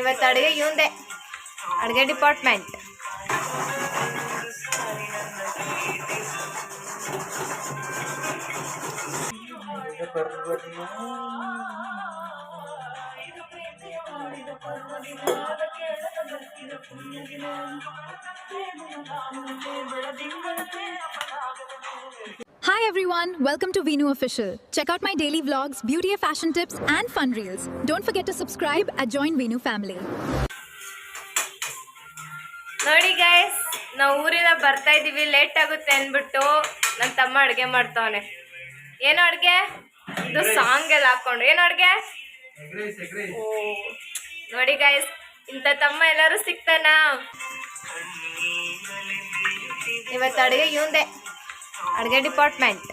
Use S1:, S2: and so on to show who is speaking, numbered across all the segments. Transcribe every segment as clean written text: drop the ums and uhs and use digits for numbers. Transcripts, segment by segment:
S1: ಇವತ್ತು ಅಡುಗೆ ಇವಂದೆ, ಅಡುಗೆ department.
S2: Hi everyone, welcome to Veenu Official. Check out my daily vlogs, beauty and fashion tips and fun reels. Don't forget to subscribe and join Veenu family.
S1: ನೋಡಿ guys, ನಾವು ಊರಿಂದ ಬರ್ತಾ ಇದೀವಿ, late ಆಗುತ್ತೆ ಅಂದ್ಬಿಟ್ಟು ನನ್ನ ತಮ್ಮ ಅಡುಗೆ ಮಾಡ್ತಾವನೆ. ಏನು ಅಡುಗೆ? ಇದು ಸಾಂಗ್ ಎಲ್ಲ ಹಾಕೊಂಡು ಏನು ಅಡುಗೆ? ಓ ನೋಡಿ ಗೈಸ್, ಇಂಥ ತಮ್ಮ ಎಲ್ಲರೂ ಸಿಗ್ತಾನ. ಇವತ್ತು ಅಡುಗೆ ಇವಂದೆ, ಅಡುಗೆ ಡಿಪಾರ್ಟ್ಮೆಂಟ್.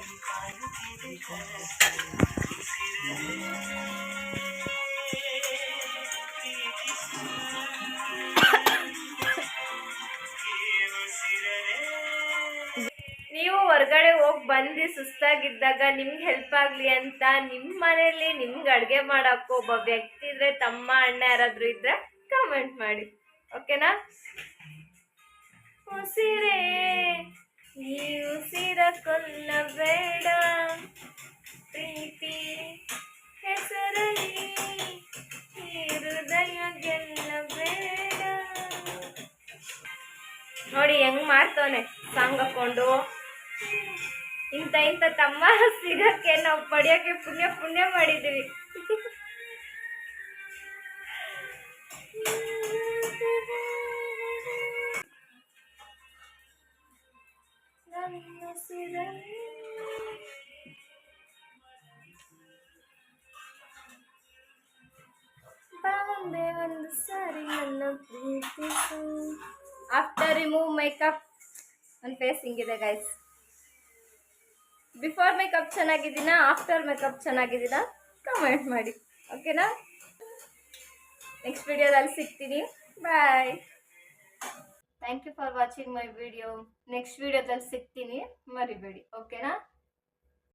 S1: ನೀವು ಹೊರಗಡೆ ಹೋಗಿ ಬಂದು ಸುಸ್ತಾಗಿದ್ದಾಗ ನಿಮ್ಗೆ ಹೆಲ್ಪ್ ಆಗಲಿ ಅಂತ ನಿಮ್ಮ ಮನೇಲಿ ನಿಮ್ಗೆ ಅಡುಗೆ ಮಾಡೋಕ್ಕೂ ಒಬ್ಬ ವ್ಯಕ್ತಿ ಇದ್ರೆ, ತಮ್ಮ ಅಣ್ಣ ಯಾರಾದರೂ ಇದ್ರೆ ಕಾಮೆಂಟ್ ಮಾಡಿ, ಓಕೆನಾ? ಉಸಿರೇ ಈ ಉಸಿರ ಕೊಲ್ಲಬೇಡ, ಪ್ರೀತಿ ಹೆಸರಲ್ಲಿ ಈ ಹೃದಯ ಗೆಲ್ಲಬೇಡ. ನೋಡಿ ಹೆಂಗ್ ಮಾಡ್ತವನೆ ಸಾಂಗ್ ಹಾಕೊಂಡು. ಇಂಥ ತಮ್ಮ ಸಿಗಕ್ಕೆ ನಾವು ಪಡೆಯೋಕೆ ಪುಣ್ಯ ಮಾಡಿದ್ದೀವಿ. ಬಾಂಬೆ ಒಂದು ಸಾರಿ ನನ್ನ ಪ್ರೀತಿಸು. ಆಫ್ಟರ್ ರಿಮೂವ್ ಮೇಕಪ್ ನನ್ನ ಫೇಸ್ ಹಿಂಗಿದೆ ಗೈಸ್. ಬಿಫೋರ್ ಮೇಕಪ್ ಚೆನ್ನಾಗಿದ್ದೀನಾ, ಆಫ್ಟರ್ ಮೇಕಪ್ ಚೆನ್ನಾಗಿದ್ದೀನಾ ಕಮೆಂಟ್ ಮಾಡಿ, ಓಕೆನಾ? ನೆಕ್ಸ್ಟ್ ವಿಡಿಯೋದಲ್ಲಿ ಸಿಗ್ತೀನಿ. Bye. Thank you for watching my video. Next ವಿಡಿಯೋದಲ್ಲಿ ಸಿಗ್ತೀನಿ, ಮರಿಬೇಡಿ, ಓಕೆನಾ?